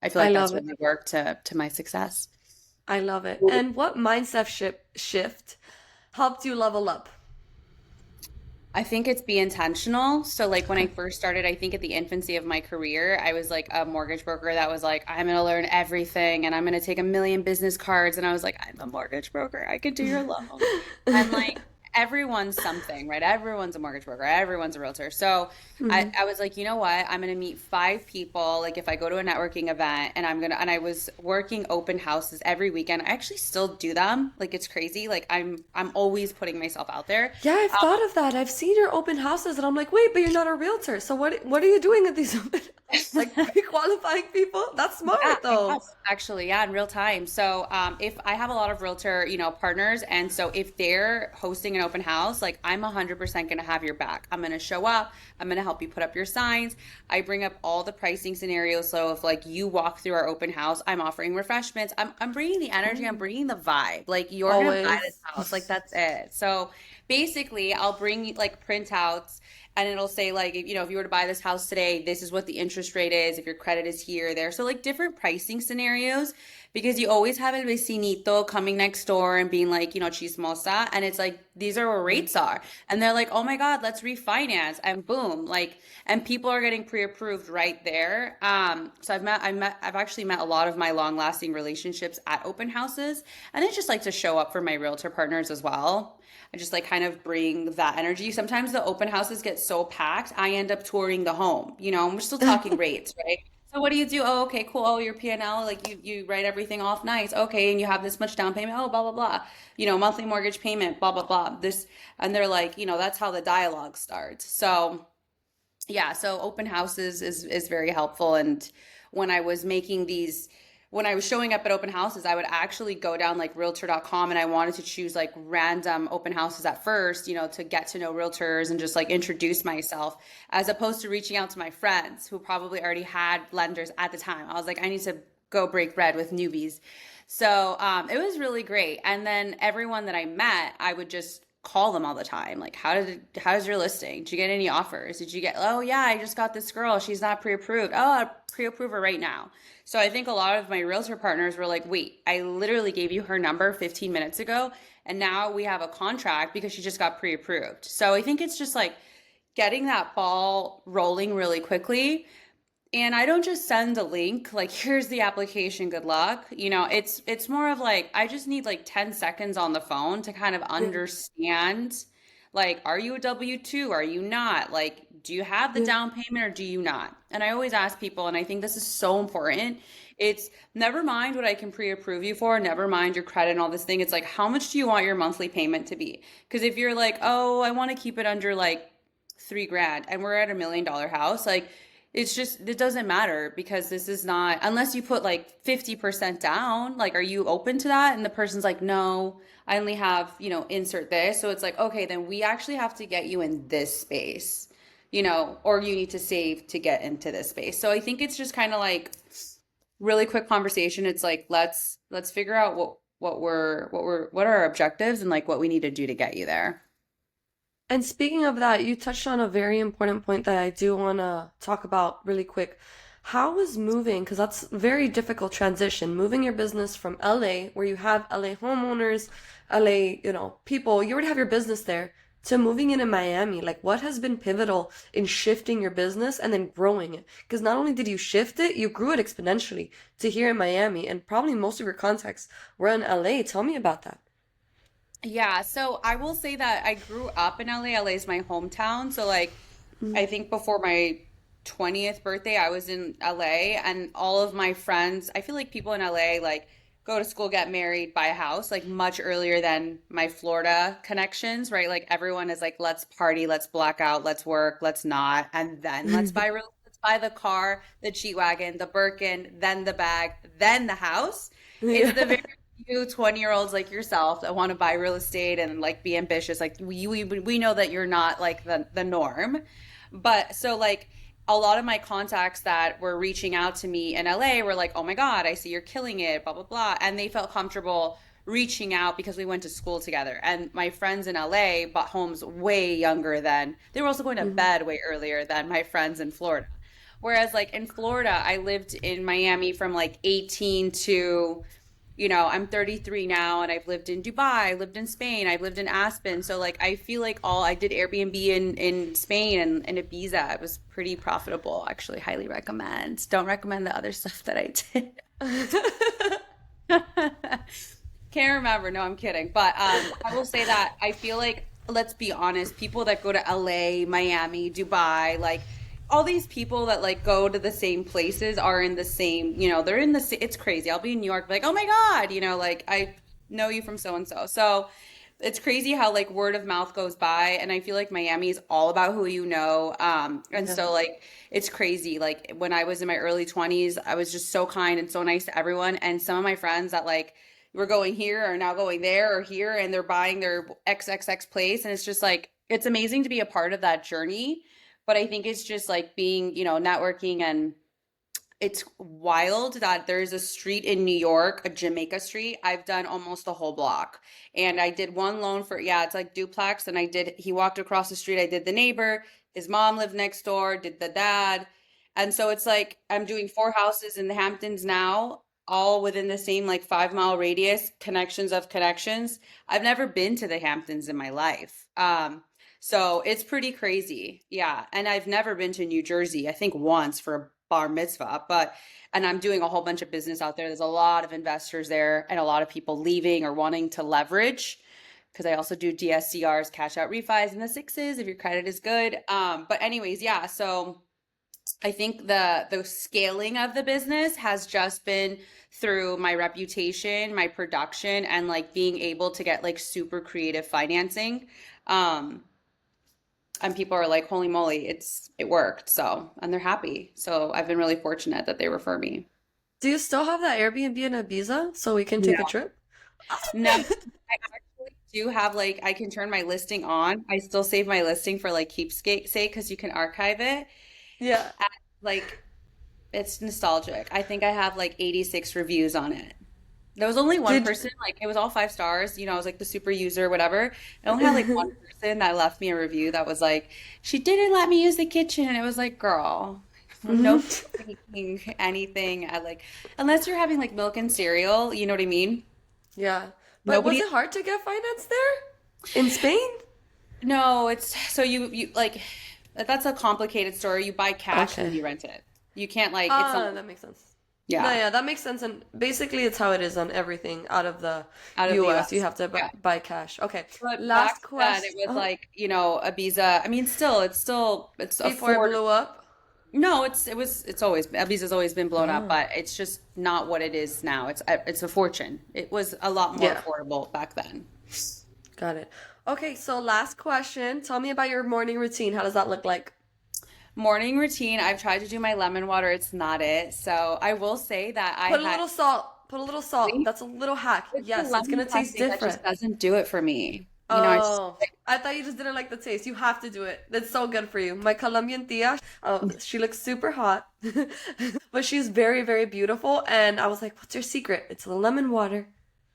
Speaker 2: I feel
Speaker 1: I
Speaker 2: like
Speaker 1: love
Speaker 2: that's
Speaker 1: it.
Speaker 2: really worked to my success.
Speaker 1: I love it. And what mindset shift helped you level up?
Speaker 2: I think it's be intentional. So like when I first started, I think at the infancy of my career, I was like a mortgage broker that was like, I'm going to learn everything and I'm going to take a million business cards. And I was like, I'm a mortgage broker. I could do your loan. And like everyone's something, right? Everyone's a mortgage broker. Everyone's a realtor. So
Speaker 1: Hmm.
Speaker 2: I was like, you know what? I'm going to meet 5 people. Like if I go to a networking event and and I was working open houses every weekend. I actually still do them. Like it's crazy. Like I'm always putting myself out there.
Speaker 1: Yeah, I've thought of that. I've seen your open houses, and I'm like, wait, but you're not a realtor. So what are you doing at these open like pre-qualifying people? That's
Speaker 2: Yeah,
Speaker 1: smart, though.
Speaker 2: yes, actually, yeah, in real time. So, if I have a lot of realtor, partners, and so if they're hosting an open house, like I'm 100% going to have your back. I'm going to show up. I'm going to help you put up your signs. I bring up all the pricing scenarios. So if like you walk through our open house, I'm offering refreshments. I'm bringing the energy. I'm bringing the vibe. Like you're going to buy this
Speaker 1: Always.
Speaker 2: house. Like that's it. So basically, I'll bring like printouts and it'll say like if you were to buy this house today, this is what the interest rate is, if your credit is here or there, so like different pricing scenarios, because you always have el vecinito coming next door and being like chismosa, and it's like these are what rates are, and they're like, oh my god, let's refinance, and boom, like, and people are getting pre-approved right there. So I've actually met a lot of my long lasting relationships at open houses, and I just like to show up for my realtor partners as well. I just like kind of bring that energy. Sometimes the open houses get so packed, I end up touring the home, and we're still talking rates, right? So what do you do? Oh, okay, cool. Oh, your P&L, like you write everything off nice. Okay, and you have this much down payment. Oh, blah blah blah. Monthly mortgage payment, blah blah blah. This, and they're like, that's how the dialogue starts. So yeah, so open houses is very helpful. And when I was making these, when I was showing up at open houses, I would actually go down like realtor.com, and I wanted to choose like random open houses at first, to get to know realtors and just like introduce myself, as opposed to reaching out to my friends who probably already had lenders at the time. I was like, I need to go break bread with newbies. So it was really great. And then everyone that I met, I would just call them all the time. Like, how's your listing? Did you get any offers? Did you get, oh yeah, I just got this girl. She's not pre-approved. Oh, I'll pre-approve her right now. So I think a lot of my realtor partners were like, wait, I literally gave you her number 15 minutes ago, and now we have a contract because she just got pre-approved. So I think it's just like getting that ball rolling really quickly. And I don't just send the link like, here's the application, good luck. It's more of like, I just need like 10 seconds on the phone to kind of
Speaker 1: Yeah,
Speaker 2: understand, like, are you a W-2? Are you not? Like, do you have the
Speaker 1: yeah,
Speaker 2: down payment or do you not? And I always ask people, and I think this is so important. It's never mind what I can pre-approve you for, never mind your credit and all this thing. It's like, how much do you want your monthly payment to be? Because if you're like, oh, I want to keep it under like 3 grand and we're at $1 million house, like, it's just, it doesn't matter because this is not, unless you put like 50% down, like, are you open to that? And the person's like, no, I only have, insert this. So it's like, okay, then we actually have to get you in this space, or you need to save to get into this space. So I think it's just kind of like really quick conversation. It's like, let's figure out what are our objectives and like what we need to do to get you there.
Speaker 1: And speaking of that, you touched on a very important point that I do want to talk about really quick. How is moving, because that's a very difficult transition, moving your business from LA, where you have LA homeowners, LA, people, you already have your business there, to moving in Miami. Like, what has been pivotal in shifting your business and then growing it? Because not only did you shift it, you grew it exponentially to here in Miami, and probably most of your contacts were in LA. Tell me about that.
Speaker 2: Yeah, so I will say that I grew up in LA. LA is my hometown. So like I think before my 20th birthday, I was in LA and all of my friends, I feel like people in LA like go to school, get married, buy a house like much earlier than my Florida connections, right? Like everyone is like, let's party, let's black out, let's work, let's not, and then let's buy the car, the G-Wagon, the Birkin, then the bag, then the house. It's the
Speaker 1: Yeah.
Speaker 2: very few 20-year-olds like yourself that want to buy real estate and like be ambitious. Like we know that you're not like the norm. But so like a lot of my contacts that were reaching out to me in LA were like, "Oh my God, I see you're killing it, blah blah blah." And they felt comfortable reaching out because we went to school together. And my friends in LA bought homes way younger than they were also going to
Speaker 1: Mhm.
Speaker 2: bed way earlier than my friends in Florida. Whereas like in Florida, I lived in Miami from like 18 to I'm 33 now and I've lived in Dubai, I've lived in Spain, I've lived in Aspen. So like I feel like all I did Airbnb in Spain and Ibiza. It was pretty profitable. Actually, highly recommend. Don't recommend the other stuff that I did. Can't remember. No, I'm kidding. But I will say that I feel like, let's be honest, people that go to LA, Miami, Dubai, like all these people that like go to the same places are in the same, they're in the, it's crazy. I'll be in New York, like, oh my God, like I know you from so and so. So it's crazy how like word of mouth goes by. And I feel like Miami is all about who you know. And
Speaker 1: Yeah.
Speaker 2: so like it's crazy. Like when I was in my early 20s, I was just so kind and so nice to everyone. And some of my friends that like were going here are now going there or here and they're buying their XXX place. And it's just like, it's amazing to be a part of that journey. But I think it's just like being, networking and it's wild that there's a street in New York, a Jamaica Street. I've done almost the whole block. And I did one loan for, yeah, it's like duplex. And he walked across the street. I did the neighbor. His mom lived next door, did the dad. And so it's like I'm doing four houses in the Hamptons now, all within the same like 5 mile radius, connections of connections. I've never been to the Hamptons in my life. So it's pretty crazy. Yeah. And I've never been to New Jersey, I think once for a bar mitzvah, and I'm doing a whole bunch of business out there. There's a lot of investors there and a lot of people leaving or wanting to leverage because I also do DSCRs, cash out refis and the sixes if your credit is good. But anyways, yeah. So I think the scaling of the business has just been through my reputation, my production, and like being able to get like super creative financing. Um, and people are like, holy moly, it worked. So, and they're happy. So I've been really fortunate that they refer me.
Speaker 1: Do you still have that Airbnb in Ibiza so we can take a
Speaker 2: No.
Speaker 1: trip?
Speaker 2: No, I actually do have like I can turn my listing on. I still save my listing for like keepsake sake because you can archive it.
Speaker 1: Yeah.
Speaker 2: And, like it's nostalgic. I think I have like 86 reviews on it. There was only one
Speaker 1: Did
Speaker 2: person, like it was all 5 stars, I was like the super user, whatever. I only had like one person that left me a review that was like, she didn't let me use the kitchen. And it was like, girl,
Speaker 1: Mhm.
Speaker 2: no making anything at like unless you're having like milk and cereal, you know what I mean?
Speaker 1: Yeah. But was
Speaker 2: Nobody
Speaker 1: it hard to get finance there? In Spain?
Speaker 2: no, it's so you like that's a complicated story. You buy cash and then
Speaker 1: Okay.
Speaker 2: you rent it. You can't like it's not
Speaker 1: Ah, that makes sense. No,
Speaker 2: yeah,
Speaker 1: yeah, that makes sense. And basically, it's how it is on everything out of the
Speaker 2: out of the
Speaker 1: US. You
Speaker 2: US.
Speaker 1: have to
Speaker 2: Yeah.
Speaker 1: buy cash. Okay.
Speaker 2: But back
Speaker 1: Last
Speaker 2: then it
Speaker 1: question.
Speaker 2: was like, Ibiza. I mean, it's
Speaker 1: Before it
Speaker 2: affordable.
Speaker 1: blew up.
Speaker 2: No, it's always Ibiza's always been blown up,
Speaker 1: Oh.
Speaker 2: but it's just not what it is now. It's a fortune. It was a lot more
Speaker 1: Yeah,
Speaker 2: affordable back then.
Speaker 1: got it. Okay, so last question. Tell me about your morning routine. How does that look like?
Speaker 2: Morning routine, I've tried to do my lemon water. It's not it. So I will say that I
Speaker 1: Put a
Speaker 2: had
Speaker 1: little salt. Put a little salt.
Speaker 2: really,
Speaker 1: That's a little hack.
Speaker 2: it's the
Speaker 1: Yes, it's
Speaker 2: lemon
Speaker 1: gonna taste
Speaker 2: pressing that
Speaker 1: different.
Speaker 2: just doesn't do it for me. I just
Speaker 1: Oh, I thought you just didn't like the taste. You have to do it. That's so good for you. My Colombian tia, she looks super hot, but she's very, very beautiful. And I was like, "What's your secret?" It's the lemon water.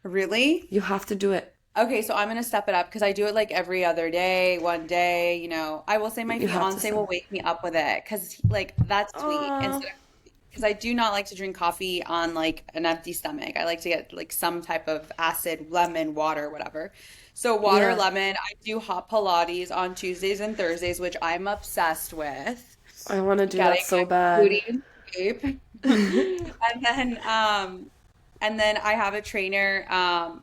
Speaker 2: really.
Speaker 1: You have to do it.
Speaker 2: Okay, so I'm gonna step it up because I do it like every other day, one day, I will say my
Speaker 1: You have to
Speaker 2: fiance will
Speaker 1: stop.
Speaker 2: wake me up with it because like that's sweet
Speaker 1: Oh,
Speaker 2: instead of because I do not like to drink coffee on like an empty stomach. I like to get like some type of acid, lemon, water, whatever. So water,
Speaker 1: yeah.
Speaker 2: lemon. I do hot Pilates on Tuesdays and Thursdays, which I'm obsessed with.
Speaker 1: I want to do that
Speaker 2: Getting
Speaker 1: so
Speaker 2: my
Speaker 1: bad.
Speaker 2: booty in shape. And then I have a trainer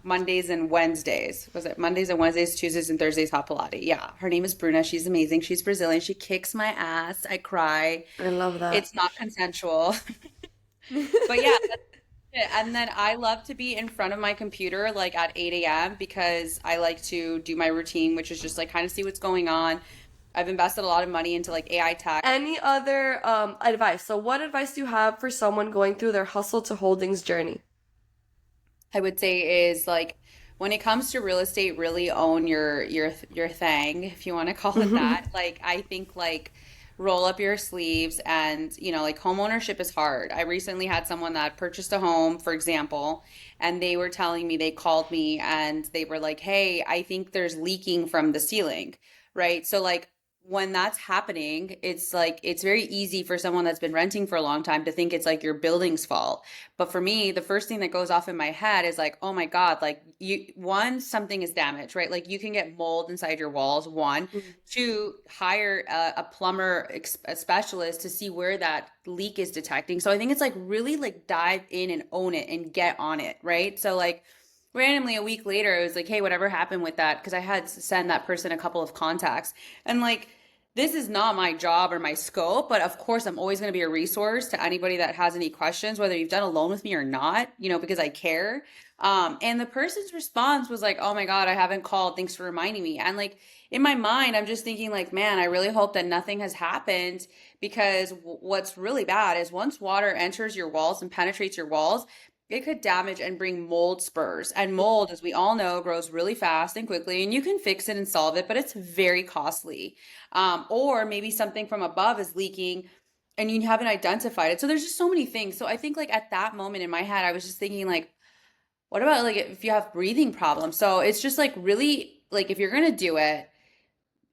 Speaker 2: Mondays and Wednesdays. Was it Mondays and Wednesdays, Tuesdays and Thursdays hot Pilates? Yeah, her name is Bruna. She's amazing. She's Brazilian. She kicks my ass. I cry.
Speaker 1: I love that.
Speaker 2: It's not consensual. But yeah, that's it. And then I love to be in front of my computer like at 8 a.m. because I like to do my routine, which is just like kind of see what's going on. I've invested a lot of money into like AI tech.
Speaker 1: Any other advice? So, what advice do you have for someone going through their hustle to holdings journey?
Speaker 2: I would say is like when it comes to real estate, really own your thing, if you want to call it that. Like I think like roll up your sleeves and like home ownership is hard. I recently had someone that purchased a home, for example, and they were telling me they called me and they were like, "Hey, I think there's leaking from the ceiling." Right? So like when that's happening, it's like it's very easy for someone that's been renting for a long time to think it's like your building's fault. But for me, the first thing that goes off in my head is like, oh my God, like something is damaged, right? Like you can get mold inside your walls, one. Two, hire a plumber, a specialist to see where that leak is detecting. So I think it's like really like dive in and own it and get on it, right? So like randomly a week later, it was like, hey, whatever happened with that? Because I had to send that person a couple of contacts. And like, this is not my job or my scope, but of course, I'm always going to be a resource to anybody that has any questions, whether you've done a loan with me or not, because I care. And the person's response was like, oh my God, I haven't called. Thanks for reminding me. And like, in my mind, I'm just thinking like, man, I really hope that nothing has happened because what's really bad is once water enters your walls and penetrates your walls, it could damage and bring mold spurs. And mold, as we all know, grows really fast and quickly, and you can fix it and solve it, but it's very costly. Or maybe something from above is leaking and you haven't identified it. So there's just so many things. So I think like at that moment in my head, I was just thinking like, what about like if you have breathing problems? So it's just like really like if you're gonna do it,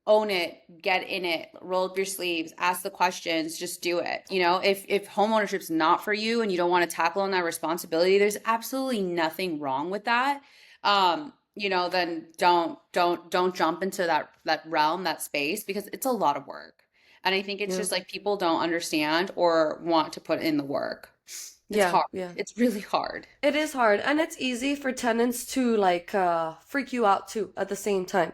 Speaker 2: own it, get in it, roll up your sleeves, ask the questions, just do it. If home ownership's not for you and you don't want to tackle on that responsibility, there's absolutely nothing wrong with that. Then don't jump into that realm, that space because it's a lot of work. And I think it's
Speaker 1: Yeah.
Speaker 2: just like people don't understand or want to put in the work. It's
Speaker 1: Yeah,
Speaker 2: hard.
Speaker 1: yeah.
Speaker 2: It's really hard.
Speaker 1: It is hard, and it's easy for tenants to like freak you out too at the same time.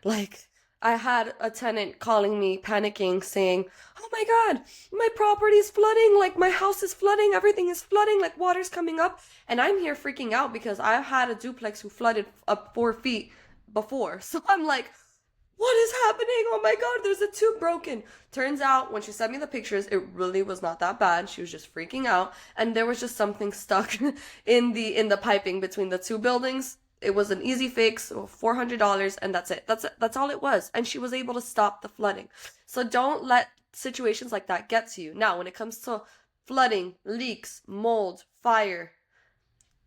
Speaker 1: Like I had a tenant calling me panicking saying, "Oh my God, my property's flooding, like my house is flooding, everything is flooding, like water's coming up." And I'm here freaking out because I've had a duplex who flooded up 4 feet before. So I'm like, what is happening? Oh my God, there's a tube broken. Turns out when she sent me the pictures, it really was not that bad. She was just freaking out, and there was just something stuck in the piping between the two buildings. It was an easy fix, $400, and that's it. That's all it was. And she was able to stop the flooding. So don't let situations like that get to you. Now, when it comes to flooding, leaks, mold, fire,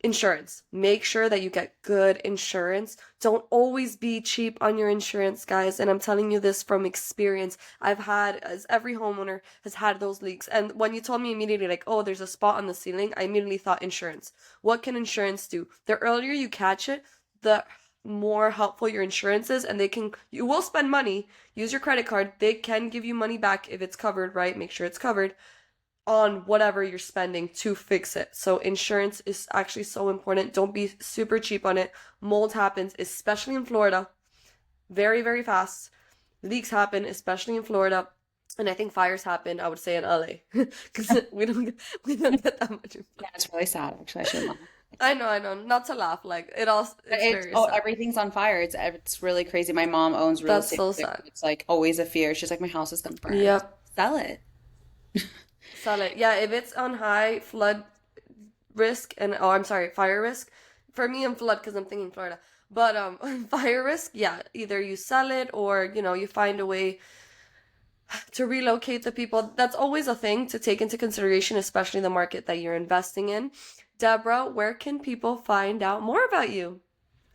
Speaker 1: insurance. Make sure that you get good insurance. Don't always be cheap on your insurance, guys. And I'm telling you this from experience. I've had, as every homeowner has had those leaks. And when you told me immediately, like, oh, there's a spot on the ceiling, I immediately thought insurance. What can insurance do? The earlier you catch it, the more helpful your insurance is, and you will spend money. Use your credit card. They can give you money back if it's covered, right? Make sure it's covered on whatever you're spending to fix it. So insurance is actually so important. Don't be super cheap on it. Mold happens, especially in Florida, very, very fast. Leaks happen, especially in Florida. And I think fires happen, I would say, in LA. Because we don't get that much.
Speaker 2: Yeah, it's really sad actually. I should laugh.
Speaker 1: I know. Not to laugh. Like it's
Speaker 2: It's
Speaker 1: very sad.
Speaker 2: everything's on fire. It's really crazy. My mom owns real
Speaker 1: That's
Speaker 2: estate,
Speaker 1: so
Speaker 2: so
Speaker 1: sad.
Speaker 2: it's like always a fear. She's like, my house is gonna burn.
Speaker 1: Yep.
Speaker 2: sell it.
Speaker 1: Sell it. Yeah, if it's on high flood risk and oh, I'm sorry, fire risk. For me, I'm flood because I'm thinking Florida. But fire risk, yeah, either you sell it or you find a way to relocate the people. That's always a thing to take into consideration, especially the market that you're investing in. Deborah, where can people find out more about you?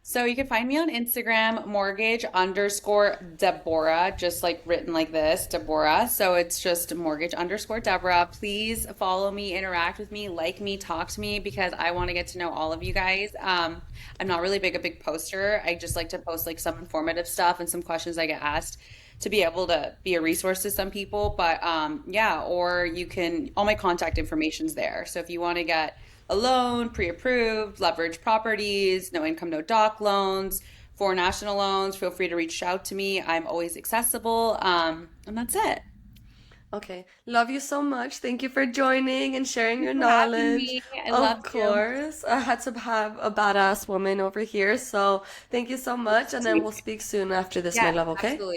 Speaker 2: So you can find me on Instagram, mortgage underscore Deborah, just like written like this, Deborah. So it's just mortgage underscore Deborah. Please follow me, interact with me, like me, talk to me because I want to get to know all of you guys. I'm not really a big poster. I just like to post like some informative stuff and some questions I get asked to be able to be a resource to some people. But yeah, or you can, all my contact information's there. So if you want to get a loan, pre-approved, leverage properties, no income, no doc loans, for national loans, feel free to reach out to me. I'm always accessible. And that's it.
Speaker 1: Okay. Love you so much. Thank you for joining and sharing
Speaker 2: Thanks
Speaker 1: your
Speaker 2: for having
Speaker 1: knowledge.
Speaker 2: me. I love
Speaker 1: Of
Speaker 2: you.
Speaker 1: course. I had to have a badass woman over here. So thank you so much. And then we'll speak soon after this, my
Speaker 2: Yeah,
Speaker 1: love, okay?
Speaker 2: absolutely.